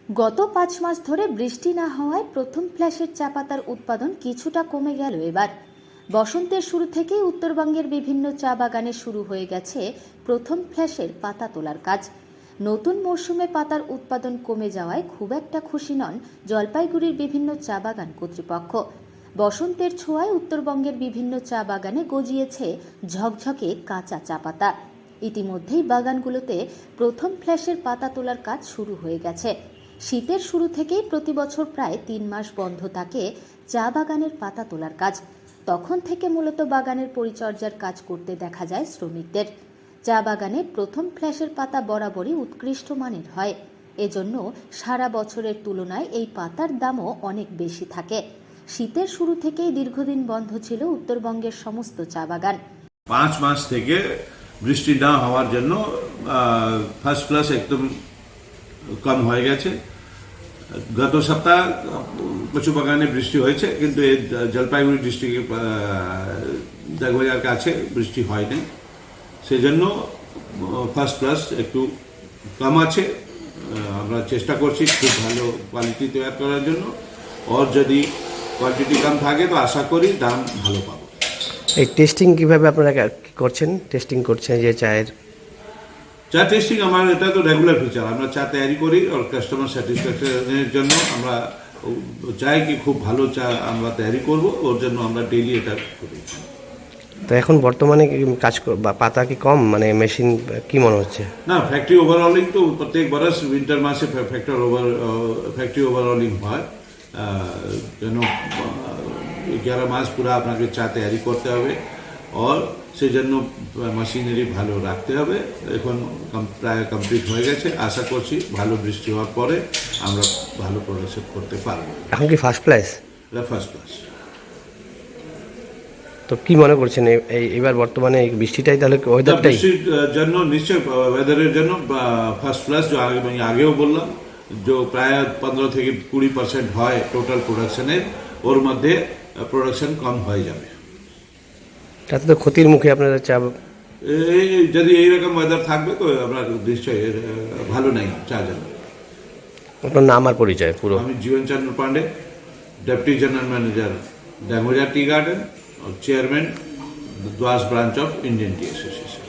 গত ৫ মাস ধরে বৃষ্টি না হওয়ায় প্রথম ফ্ল্যাশের চা পাতার উৎপাদন কিছুটা কমে গেল। এবার বসন্তের শুরু থেকেই উত্তরবঙ্গের বিভিন্ন চা বাগানে শুরু হয়ে গেছে প্রথম ফ্ল্যাশের পাতা তোলার কাজ। নতুন মরশুমে পাতার উৎপাদন কমে যাওয়ায় খুব একটা খুশি নন জলপাইগুড়ির বিভিন্ন চা বাগান কর্তৃপক্ষ। বসন্তের ছোঁয়ায় উত্তরবঙ্গের বিভিন্ন চা বাগানে গজিয়েছে ঝকঝকে কাঁচা চা পাতা। ইতিমধ্যেই বাগানগুলোতে প্রথম ফ্ল্যাশের পাতা তোলার কাজ শুরু হয়ে গেছে। শীতের শুরু থেকেই প্রতি বছর প্রায় ৩ মাস বন্ধ থাকে চা বাগানের পাতা তোলার কাজ। তখন থেকে মূলত বাগানের পরিচর্যার কাজ করতে দেখা যায় শ্রমিকদের। চা বাগানে প্রথম ফ্ল্যাশের পাতা বরাবরই উৎকৃষ্ট মানের হয়, এজন্য সারা বছরের তুলনায় এই পাতার দামও অনেক বেশি থাকে। শীতের শুরু থেকেই দীর্ঘদিন বন্ধ ছিল উত্তরবঙ্গের সমস্ত চা বাগান। 5 মাস থেকে বৃষ্টি না হওয়ার জন্য ফার্স্ট ক্লাস একদম কম হয়ে গেছে। গত সপ্তাহ কিছু বাগানে বৃষ্টি হয়েছে, কিন্তু এই জলপাইগুড়ি ডিস্ট্রিক্টে দেগবাজার কাছে বৃষ্টি হয়নি, সেজন্য ফার্স্ট ক্লাস একটু কম আছে। আমরা চেষ্টা করছি খুব ভালো কোয়ালিটি তৈরি করার জন্য, আর যদি কোয়ান্টিটি কম থাকে তো আশা করি দাম ভালো পাবো। এই টেস্টিং কিভাবে আপনারা করছেন? টেস্টিং করছেন যে চায়ের চা টেস্টিং আমার এটা তো রেগুলার ফিচার। আমরা চা তৈরি করি আর কাস্টমার স্যাটিসফ্যাকশনের জন্য আমরা চাই কি খুব ভালো চা আমরা তৈরি করব, ওর জন্য আমরা ডেইলি এটা করি। তো এখন বর্তমানে কাজ বা পাতা কি কম, মানে মেশিন কি মনে হচ্ছে? না, ফ্যাক্টরি ওভারঅলিং তো প্রত্যেক বরস উইন্টার মাসে ফ্যাক্টরি ওভারঅলিং হয়, যেন 11 মাস পুরো আপনাকে চা তৈরি করতে হবে, আর সেই জন্য মেশিনারি ভালো রাখতে হবে। এখন প্রায় কমপ্লিট হয়ে গেছে, আশা করছি ভালো বৃষ্টি হওয়ার পরে আমরা ভালো প্রোডাকশন করতে পারবো। এখন কি ফার্স্ট ক্লাস? এটা ফার্স্ট ক্লাস। তো কি মনে করছেন এবার বর্তমানে বৃষ্টিটাই তাহলে ওয়েদারটাই? বৃষ্টির জন্য নিশ্চয় ওয়েদারের জন্য ফার্স্ট ক্লাস, যে আমি আগেও বললাম, যে প্রায় 15 থেকে 20% হয় টোটাল প্রোডাকশনের, ওর মধ্যে প্রোডাকশন কম হয়ে যাবে। তাতে তো ক্ষতির মুখে আপনারা চা। যদি এইরকম ওয়েদার থাকবে তো আমরা নিশ্চয়ই ভালো নেই চা জানা। আপনার নাম আর পরিচয় পুরো? আমি Jiban Chandra Pandey, deputy general manager Dangoja tea garden, chairman Dooars branch of Indian tea association.